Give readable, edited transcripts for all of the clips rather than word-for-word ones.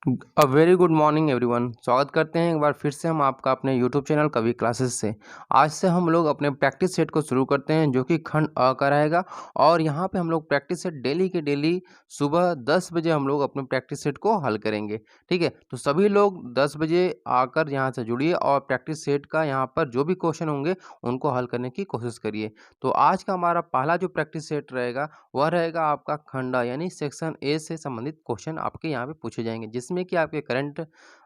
Very good morning everyone. स्वागत करते हैं एक बार फिर से हम आपका अपने यूट्यूब चैनल कवि क्लासेस से। आज से हम लोग अपने प्रैक्टिस सेट को शुरू करते हैं जो कि खंड अ का रहेगा। और यहाँ पे हम लोग प्रैक्टिस सेट डेली के डेली सुबह 10 बजे हम लोग अपने प्रैक्टिस सेट को हल करेंगे। ठीक है, तो सभी लोग 10 बजे आकर यहाँ से जुड़िए और प्रैक्टिस सेट का यहाँ पर जो भी क्वेश्चन होंगे उनको हल करने की कोशिश करिए। तो आज का हमारा पहला जो प्रैक्टिस सेट रहेगा वह रहेगा आपका खंडा यानी सेक्शन ए से संबंधित क्वेश्चन आपके यहाँ पे पूछे जाएंगे, जिसमें कि आपके करंट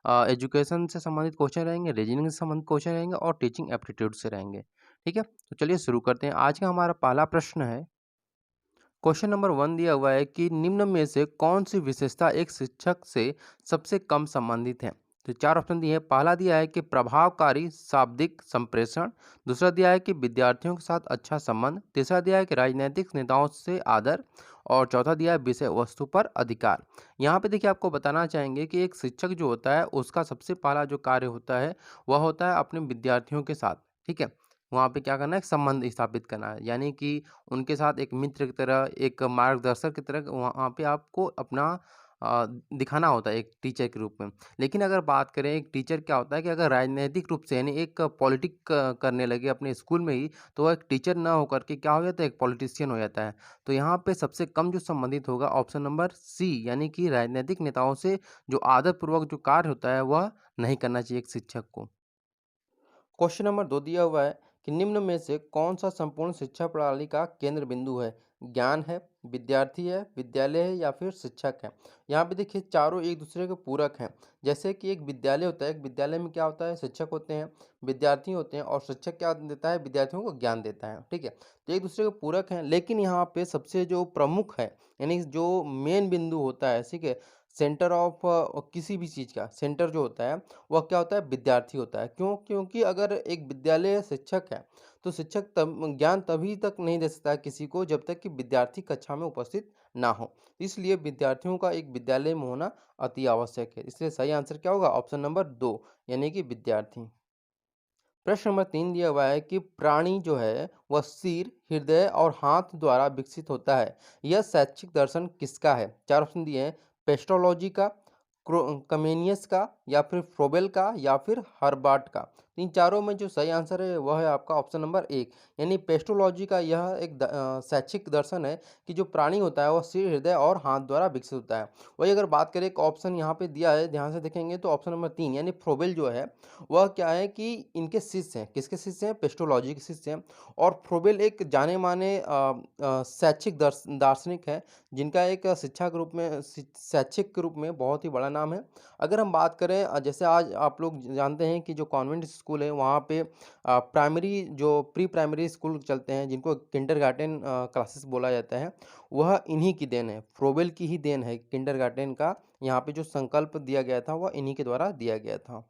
एजुकेशन से संबंधित क्वेश्चन रहेंगे, रीजनिंग से संबंधित क्वेश्चन रहेंगे और टीचिंग एप्टीट्यूड से रहेंगे। ठीक है, तो चलिए शुरू करते हैं। आज का हमारा पहला प्रश्न है, क्वेश्चन नंबर 1 दिया हुआ है कि निम्न में से कौन सी विशेषता एक शिक्षक से सबसे कम संबंधित है। तो 4 ऑप्शन दिए हैं। पहला दिया है कि प्रभावकारी शाब्दिक संप्रेषण, दूसरा दिया है कि विद्यार्थियों के साथ अच्छा संबंध, तीसरा दिया है कि राजनीतिक नेताओं से आदर और चौथा दिया है विषय वस्तु पर अधिकार। यहाँ पे देखिए आपको बताना चाहेंगे कि एक शिक्षक जो होता है उसका सबसे पहला जो कार्य होता है वह होता है अपने विद्यार्थियों के साथ। ठीक है, वहाँ पे क्या करना है, एक संबंध स्थापित करना है, यानी कि उनके साथ एक मित्र की तरह, एक मार्गदर्शक की तरह वहाँ पे आपको अपना दिखाना होता है एक टीचर के रूप में। लेकिन अगर बात करें एक टीचर क्या होता है कि अगर राजनैतिक रूप से यानी एक पॉलिटिक करने लगे अपने स्कूल में ही, तो वह एक टीचर ना होकर के क्या हो जाता है, एक पॉलिटिशियन हो जाता है। तो यहाँ पे सबसे कम जो संबंधित होगा ऑप्शन नंबर सी, यानी कि राजनीतिक नेताओं से जो आदरपूर्वक जो कार्य होता है वह नहीं करना चाहिए एक शिक्षक को। क्वेश्चन नंबर 2 दिया हुआ है कि निम्न में से कौन सा संपूर्ण शिक्षा प्रणाली का केंद्र बिंदु है। ज्ञान है, विद्यार्थी है, विद्यालय है या फिर शिक्षक है। यहाँ पे देखिए चारों एक दूसरे के पूरक हैं। जैसे कि एक विद्यालय होता है, एक विद्यालय में क्या होता है, शिक्षक होते हैं, विद्यार्थी होते हैं और शिक्षक क्या देता है, विद्यार्थियों को ज्ञान देता है। ठीक है, तो एक दूसरे के पूरक हैं, लेकिन यहाँ पे सबसे जो प्रमुख है यानी जो मेन बिंदु होता है, ठीक है, सेंटर ऑफ किसी भी चीज़ का सेंटर जो होता है वह क्या होता है, विद्यार्थी होता है। क्यों? क्योंकि अगर एक विद्यालय शिक्षक है, तो शिक्षक तब ज्ञान तभी तक नहीं दे सकता है किसी को जब तक कि विद्यार्थी कक्षा में उपस्थित ना हो। इसलिए विद्यार्थियों का एक विद्यालय में होना अति आवश्यक है। इसलिए सही आंसर क्या होगा, ऑप्शन नंबर 2 यानी कि विद्यार्थी। प्रश्न नंबर 3 दिया हुआ है कि प्राणी जो है वह सिर, हृदय और हाथ द्वारा विकसित होता है। यह शैक्षिक दर्शन किसका है? 4 ऑप्शन दिए हैं। पेस्टोलॉजी का, कमेनियस का या फिर फ्रोबेल का या फिर हर्बार्ट का। तो इन चारों में जो सही आंसर है वह है आपका ऑप्शन नंबर 1 यानी पेस्टोलॉजी का। यह एक शैक्षिक दर्शन है कि जो प्राणी होता है वह सिर, हृदय और हाथ द्वारा विकसित होता है। वही अगर बात करें, एक ऑप्शन यहाँ पे दिया है, ध्यान से देखेंगे तो ऑप्शन नंबर 3 यानी फ्रोबेल जो है वह क्या है कि इनके शिष्य हैं। किसके शिष्य हैं? पेस्टोलॉजी के शिष्य हैं। और फ्रोबेल एक जाने माने शैक्षिक दार्शनिक है, जिनका एक शिक्षा के रूप में शैक्षिक के रूप में बहुत ही बड़ा नाम है। अगर हम बात करें जैसे आज आप लोग जानते हैं कि जो कॉन्वेंट स्कूल है वहाँ पे प्राइमरी जो प्री प्राइमरी स्कूल चलते हैं, जिनको किंडरगार्टन क्लासेस बोला जाता है, वह इन्हीं की देन है, फ्रोबेल की ही देन है। किंडरगार्टन का यहाँ पे जो संकल्प दिया गया था वह इन्हीं के द्वारा दिया गया था।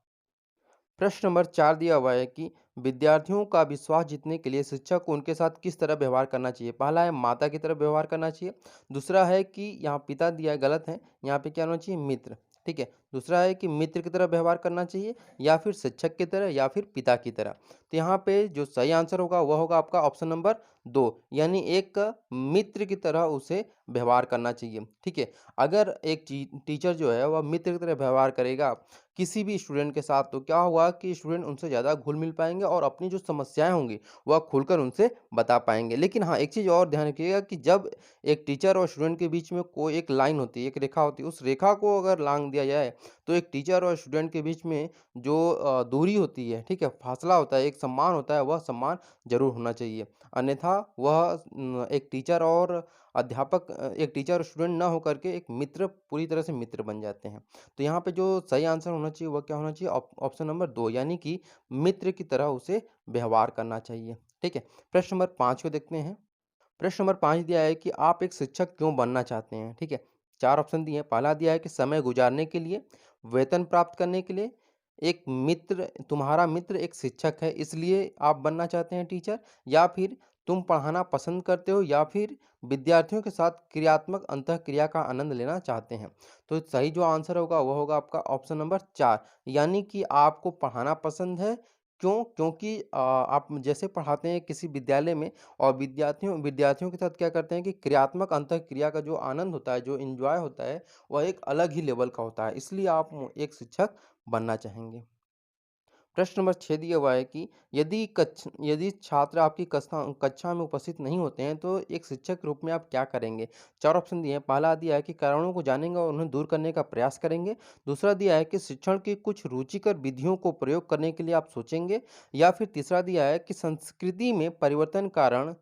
प्रश्न नंबर 4 दिया हुआ है कि विद्यार्थियों का विश्वास जीतने के लिए शिक्षक को उनके साथ किस तरह व्यवहार करना चाहिए। पहला है माता की तरह व्यवहार करना चाहिए, दूसरा है कि यहाँ पिता दिया है, गलत है, यहाँ पे क्या होना चाहिए, मित्र। ठीक है, दूसरा है कि मित्र की तरह व्यवहार करना चाहिए या फिर शिक्षक की तरह या फिर पिता की तरह। तो यहाँ पे जो सही आंसर होगा वह होगा आपका ऑप्शन नंबर 2 यानी एक मित्र की तरह उसे व्यवहार करना चाहिए। ठीक है, अगर एक टीचर जो है वह मित्र की तरह व्यवहार करेगा किसी भी स्टूडेंट के साथ, तो क्या होगा कि स्टूडेंट उनसे ज़्यादा घुल-मिल पाएँगे और अपनी जो समस्याएँ होंगी, वह खुलकर उनसे बता पाएँगे। लेकिन हाँ, एक चीज़ और ध्यान रखिएगा कि जब एक टीचर और स्टूडेंट के बीच में कोई एक लाइन होती है, एक रेखा होती है, उस रेखा को अगर लाँघ दिया जाए, तो एक टीचर और स्टूडेंट के बीच में जो दूरी होती है, ठीक है, फासला होता है, एक सम्मान होता है, वह सम्मान ज़रूर होना चाहिए। अन्यथा वह एक टीचर और एक टीचर और स्टूडेंट ना होकर के एक मित्र, पूरी तरह से मित्र बन जाते हैं। तो यहाँ पे जो सही आंसर होना चाहिए वह क्या होना चाहिए, ऑप्शन नंबर 2 यानी कि मित्र की तरह उसे व्यवहार करना चाहिए। ठीक है, प्रश्न नंबर 5 को देखते हैं। प्रश्न नंबर 5 दिया है कि आप एक शिक्षक क्यों बनना चाहते हैं? ठीक है, 4 ऑप्शन दिए हैं। पहला दिया है कि समय गुजारने के लिए, वेतन प्राप्त करने के लिए, एक मित्र, तुम्हारा मित्र एक शिक्षक है इसलिए आप बनना चाहते हैं टीचर, या फिर तुम पढ़ाना पसंद करते हो, या फिर विद्यार्थियों के साथ क्रियात्मक अंतःक्रिया का आनंद लेना चाहते हैं। तो सही जो आंसर होगा वह होगा आपका ऑप्शन नंबर 4 यानी कि आपको पढ़ाना पसंद है क्यों? क्योंकि आप जैसे पढ़ाते हैं किसी विद्यालय में और विद्यार्थियों विद्यार्थियों के साथ क्या करते हैं कि क्रियात्मक अंतःक्रिया का जो आनंद होता है, जो एन्जॉय होता है, वह एक अलग ही लेवल का होता है। इसलिए आप एक शिक्षक बनना चाहेंगे। प्रश्न नंबर 6 दिया हुआ है कि यदि छात्र आपकी कक्षा में उपस्थित नहीं होते हैं, तो एक शिक्षक के रूप में आप क्या करेंगे? 4 ऑप्शन दिए हैं। पहला दिया है कि कारणों को जानेंगे और उन्हें दूर करने का प्रयास करेंगे। दूसरा दिया है कि शिक्षण की कुछ रुचिकर विधियों को प्रयोग करने के लिए आप सोचेंगे। या फिर तीसरा दिया है कि संस्कृति में परिवर्तन कारण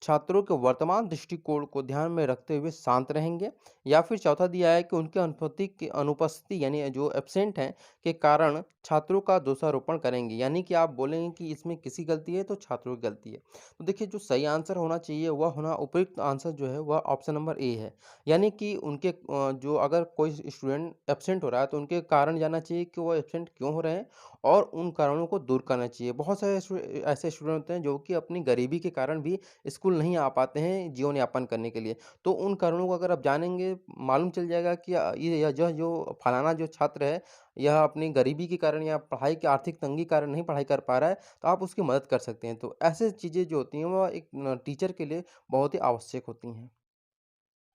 छात्रों के वर्तमान दृष्टिकोण को ध्यान में रखते हुए शांत रहेंगे। या फिर चौथा दिया है कि उनके अनुपस्थिति यानी जो एब्सेंट हैं के कारण छात्रों का दोषारोपण करेंगे, यानी कि आप बोलेंगे कि इसमें किसी गलती है तो छात्रों की गलती है। तो देखिए जो सही आंसर होना चाहिए वह होना उपयुक्त आंसर जो है वह ऑप्शन नंबर ए है। यानी कि उनके जो अगर कोई स्टूडेंट एब्सेंट हो रहा है तो उनके कारण जानना चाहिए कि वो एब्सेंट क्यों हो रहे हैं और उन कारणों को दूर करना चाहिए। बहुत सारे ऐसे स्टूडेंट होते हैं जो कि अपनी गरीबी के कारण भी स्कूल नहीं आ पाते हैं जीवन यापन करने के लिए। तो उन कारणों को अगर आप जानेंगे, मालूम चल जाएगा कि ये यह जो फलाना जो छात्र है, यह अपनी गरीबी के कारण या पढ़ाई की आर्थिक तंगी के कारण नहीं पढ़ाई कर पा रहा है, तो आप उसकी मदद कर सकते हैं। तो ऐसे चीज़ें जो होती हैं, वह एक टीचर के लिए बहुत ही आवश्यक होती हैं।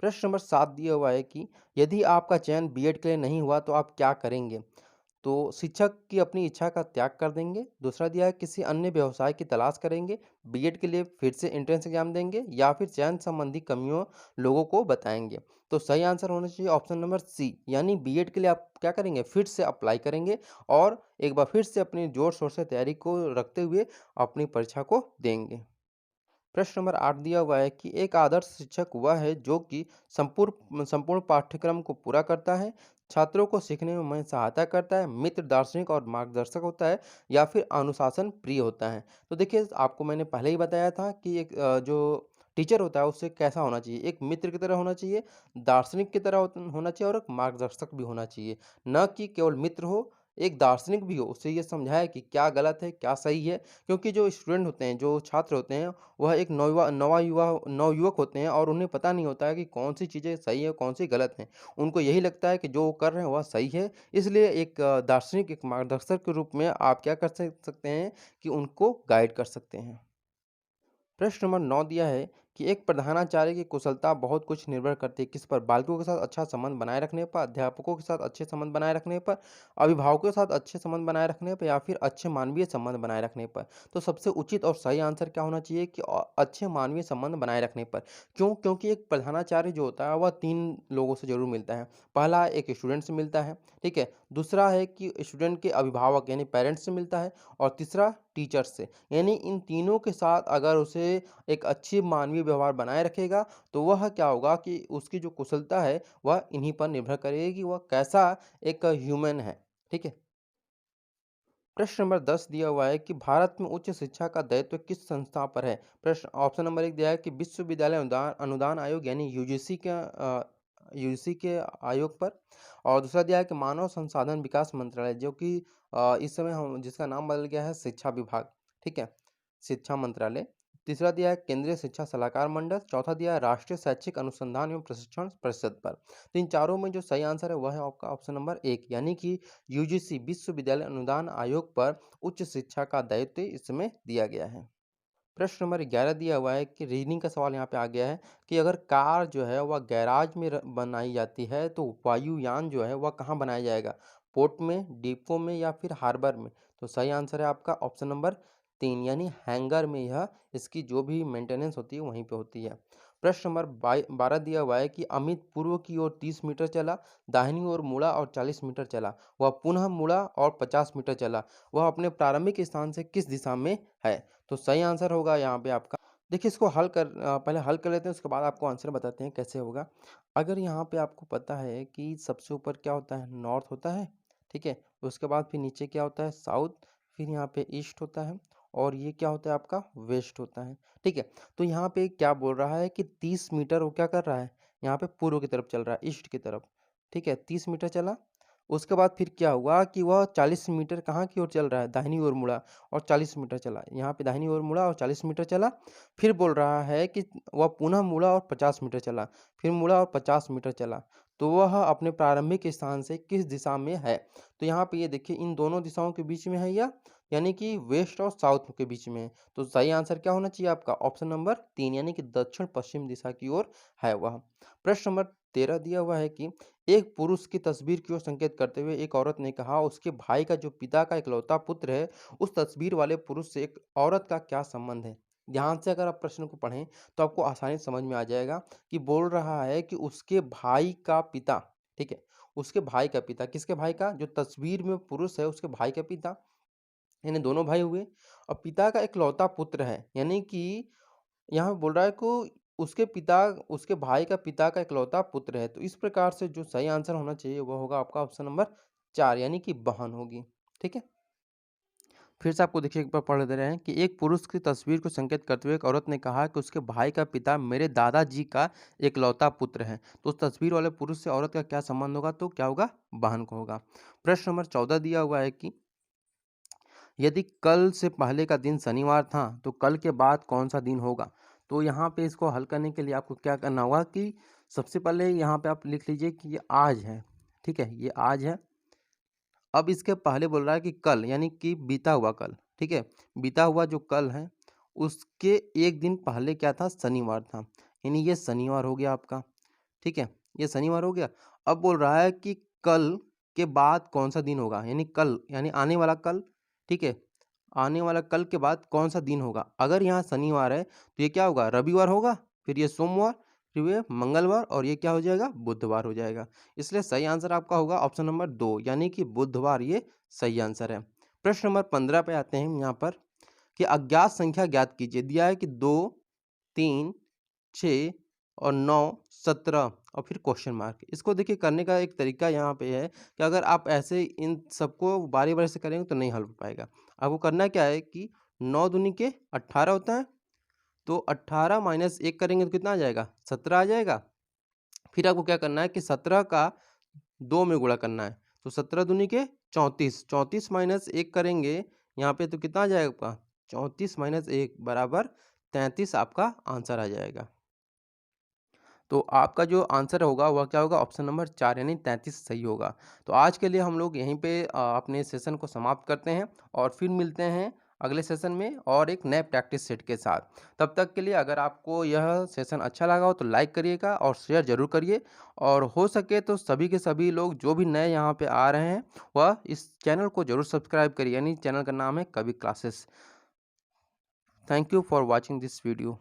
प्रश्न नंबर 7 दिया हुआ है कि यदि आपका चयन बीएड के लिए नहीं हुआ, तो आप क्या करेंगे? तो शिक्षक की अपनी इच्छा का त्याग कर देंगे। दूसरा दिया है किसी अन्य व्यवसाय की तलाश करेंगे, बीएड के लिए फिर से एंट्रेंस एग्जाम देंगे या फिर चयन संबंधी कमियों लोगों को बताएँगे। तो सही आंसर होना चाहिए ऑप्शन नंबर सी, यानी बीएड के लिए आप क्या करेंगे, फिर से अप्लाई करेंगे और एक बार फिर से अपनी जोर-शोर से तैयारी को रखते हुए अपनी परीक्षा को देंगे। प्रश्न नंबर 8 दिया हुआ है कि एक आदर्श शिक्षक वह है जो कि संपूर्ण संपूर्ण पाठ्यक्रम को पूरा करता है, छात्रों को सीखने में सहायता करता है, मित्र, दार्शनिक और मार्गदर्शक होता है या फिर अनुशासन प्रिय होता है। तो देखिए आपको मैंने पहले ही बताया था कि एक जो टीचर होता है उससे कैसा होना चाहिए, एक मित्र की तरह होना चाहिए, दार्शनिक की तरह होना चाहिए और एक मार्गदर्शक भी होना चाहिए। न कि केवल मित्र हो, एक दार्शनिक भी हो, उससे ये समझाए कि क्या गलत है, क्या सही है। क्योंकि जो स्टूडेंट होते हैं, जो छात्र होते हैं, वह एक नवयुवक होते हैं और उन्हें पता नहीं होता है कि कौन-सी चीज़ें सही है, कौन-सी गलत हैं। उनको यही लगता है कि जो वो कर रहे हैं वह सही है, इसलिए एक दार्शनिक, एक मार्गदर्शक के रूप में आप क्या कर सकते हैं कि उनको गाइड कर सकते हैं। प्रश्न नंबर 9 दिया है कि एक प्रधानाचार्य की कुशलता बहुत कुछ निर्भर करती है किस पर? बालकों के साथ अच्छा संबंध बनाए रखने पर, अध्यापकों के साथ अच्छे संबंध बनाए रखने पर, अभिभावकों के साथ अच्छे संबंध बनाए रखने पर या फिर अच्छे मानवीय संबंध बनाए रखने पर। तो सबसे उचित और सही आंसर क्या होना चाहिए कि अच्छे मानवीय संबंध बनाए रखने पर। क्यों? क्योंकि एक प्रधानाचार्य जो होता है वह 3 लोगों से ज़रूर मिलता है। पहला एक स्टूडेंट से मिलता है, ठीक है? दूसरा है कि स्टूडेंट के अभिभावक यानी पेरेंट्स से मिलता है और तीसरा टीचर्स से। यानी इन तीनों के साथ अगर उसे एक अच्छी मानवीय व्यवहार बनाए रखेगा, तो वह क्या होगा कि उसकी जो कुशलता है, वह इन्हीं पर निर्भर करेगी कि वह कैसा एक ह्यूमन है। ठीक है? प्रश्न नंबर 10 दिया हुआ है कि भारत में उच्च शिक्षा का दायित्व किस संस्था पर है? प्रश्न ऑप्शन नंबर 1 दिया है कि विश्वविद्यालय अनुदान अनुदान आयोग यानी यूजीसी के आयोग पर और दूसरा दिया है कि मानव संसाधन विकास मंत्रालय जो कि इस समय हम जिसका नाम बदल गया है शिक्षा विभाग, ठीक है? शिक्षा मंत्रालय। तीसरा दिया है केंद्रीय शिक्षा सलाहकार मंडल, चौथा दिया है राष्ट्रीय शैक्षिक अनुसंधान एवं प्रशिक्षण परिषद पर। तो इन चारों में जो सही आंसर है वह है आपका ऑप्शन नंबर 1 यानी कि यूजीसी विश्वविद्यालय अनुदान आयोग पर उच्च शिक्षा का दायित्व इसमें दिया गया है। प्रश्न नंबर 11 दिया हुआ है कि रीजनिंग का सवाल यहाँ पे आ गया है कि अगर कार जो है वह गैराज में बनाई जाती है तो वायुयान जो है वह कहाँ बनाया जाएगा? पोर्ट में, डिपो में या फिर हार्बर में? तो सही आंसर है आपका ऑप्शन नंबर 3 यानी हैंगर में यह इसकी जो भी मेंटेनेंस होती है वहीं पे होती है। प्रश्न नंबर 12 दिया हुआ है कि अमित पूर्व की ओर 30 मीटर चला, दाहिनी ओर मुड़ा और 40 मीटर चला। वह पुनः मुड़ा और 50 मीटर चला। वह अपने प्रारंभिक स्थान से किस दिशा में है? तो सही आंसर होगा यहाँ पे आपका देखिए इसको पहले हल कर लेते हैं उसके बाद आपको आंसर बताते हैं कैसे होगा। अगर यहाँ पे आपको पता है कि सबसे ऊपर क्या होता है नॉर्थ होता है, ठीक है? उसके बाद फिर नीचे क्या होता है साउथ, फिर यहाँ पे ईस्ट होता है और ये क्या होता है आपका वेस्ट होता है, ठीक है? तो यहाँ पे क्या बोल रहा है कि 30 मीटर वो क्या कर रहा है, यहाँ पे पूर्व की तरफ चल रहा है, ईस्ट की तरफ, ठीक है? 30 मीटर चला, उसके बाद फिर क्या हुआ कि वह 40 मीटर कहाँ की ओर चल रहा है, दाहिनी ओर मुड़ा और 40 मीटर चला। यहाँ पे दाहिनी ओर मुड़ा और 40 मीटर चला। फिर बोल रहा है कि वह पुनः मुड़ा और 50 मीटर चला, फिर मुड़ा और 50 मीटर चला। तो वह अपने प्रारंभिक स्थान से किस दिशा में है? तो यहाँ पे ये देखिए इन दोनों दिशाओं के बीच में है यह, यानी कि वेस्ट और साउथ के बीच में है। तो सही आंसर क्या होना चाहिए आपका? ऑप्शन नंबर 3 यानी कि दक्षिण-पश्चिम दिशा की ओर है वह। प्रश्न नंबर 13 दिया हुआ है कि एक पुरुष की तस्वीर की ओर संकेत करते हुए एक औरत ने कहा, उसके भाई का जो पिता का इकलौता पुत्र है, उस तस्वीर वाले पुरुष से एक औरत का क्या संबंध है? ध्यान से अगर आप प्रश्न को पढ़ें, तो आपको आसानी से समझ में आ जाएगा कि बोल रहा है कि उसके भाई का पिता, ठीक है? उसके भाई का पिता, किसके भाई का? जो तस्वीर में पुरुष है, उसके भाई का पिता, यानी दोनों भाई हुए और पिता का इकलौता पुत्र है, यानी कि यहाँ पे बोल रहा है कि उसके पिता उसके भाई का पिता का इकलौता पुत्र है। तो इस प्रकार से जो सही आंसर होना चाहिए वो होगा आपका ऑप्शन नंबर 4 यानी कि बहन होगी। ठीक है? फिर से आपको देखिए एक बार पढ़ दे रहे हैं कि एक पुरुष की तस्वीर को संकेत करते हुए एक औरत ने कहा कि उसके भाई का पिता मेरे दादाजी का इकलौता पुत्र है। तो उस तस्वीर वाले पुरुष से औरत का क्या संबंध होगा? तो क्या होगा? बहन को होगा। प्रश्न नंबर 14 दिया हुआ है कि यदि कल से पहले का दिन शनिवार था, तो कल के बाद कौन-सा दिन होगा? तो यहाँ पे इसको हल करने के लिए आपको क्या करना होगा कि सबसे पहले यहाँ पे आप लिख लीजिए कि ये आज है, ठीक है? ये आज है। अब इसके पहले बोल रहा है कि कल, यानी कि बीता हुआ कल, ठीक है? बीता हुआ जो कल है, उसके 1 दिन पहले क्या था? शनिवार था, यानी ये शनिवार हो गया आपका, ठीक है? ये शनिवार हो गया। अब बोल रहा है कि कल के बाद कौन-सा दिन होगा? यानी कल, यानी आने वाला कल, ठीक है? आने वाला कल के बाद कौन-सा दिन होगा? अगर यहाँ शनिवार है, तो ये क्या होगा? रविवार होगा, फिर ये सोमवार, फिर ये मंगलवार और ये क्या हो जाएगा? बुधवार हो जाएगा। इसलिए सही आंसर आपका होगा ऑप्शन नंबर 2 यानी कि बुधवार ये सही आंसर है। प्रश्न नंबर 15 पे आते हैं यहाँ पर कि अज्ञात संख्या ज्ञात कीजिए। दिया है कि 2, 3, 6 और 9, 17 और फिर क्वेश्चन मार्क। इसको देखिए करने का एक तरीका यहाँ पे है कि अगर आप ऐसे इन सबको बारी-बारी से करेंगे तो नहीं हल हो पाएगा। आपको करना क्या है कि 9 दूनी के 18 होता है, तो 18 माइनस 1 करेंगे तो कितना आ जाएगा? 17 आ जाएगा। फिर आपको क्या करना है कि 17 का 2 में गुणा करना है। तो 17 दूनी के 34, 34 माइनस 1 करेंगे यहाँ पे तो कितना आ जाएगा आपका? 34 माइनस 1 बराबर 33 आपका आंसर आ जाएगा। तो आपका जो आंसर होगा वह क्या होगा? ऑप्शन नंबर 4 यानी 33 सही होगा। तो आज के लिए हम लोग यहीं पे अपने सेशन को समाप्त करते हैं और फिर मिलते हैं अगले सेशन में और एक नए प्रैक्टिस सेट के साथ। तब तक के लिए अगर आपको यह सेशन अच्छा लगा हो तो लाइक करिएगा और शेयर ज़रूर करिए और हो सके तो सभी के सभी लोग जो भी नए यहाँ पे आ रहे हैं वह इस चैनल को ज़रूर सब्सक्राइब करिए, यानी चैनल का नाम है कवि classes. Thank you for watching this video.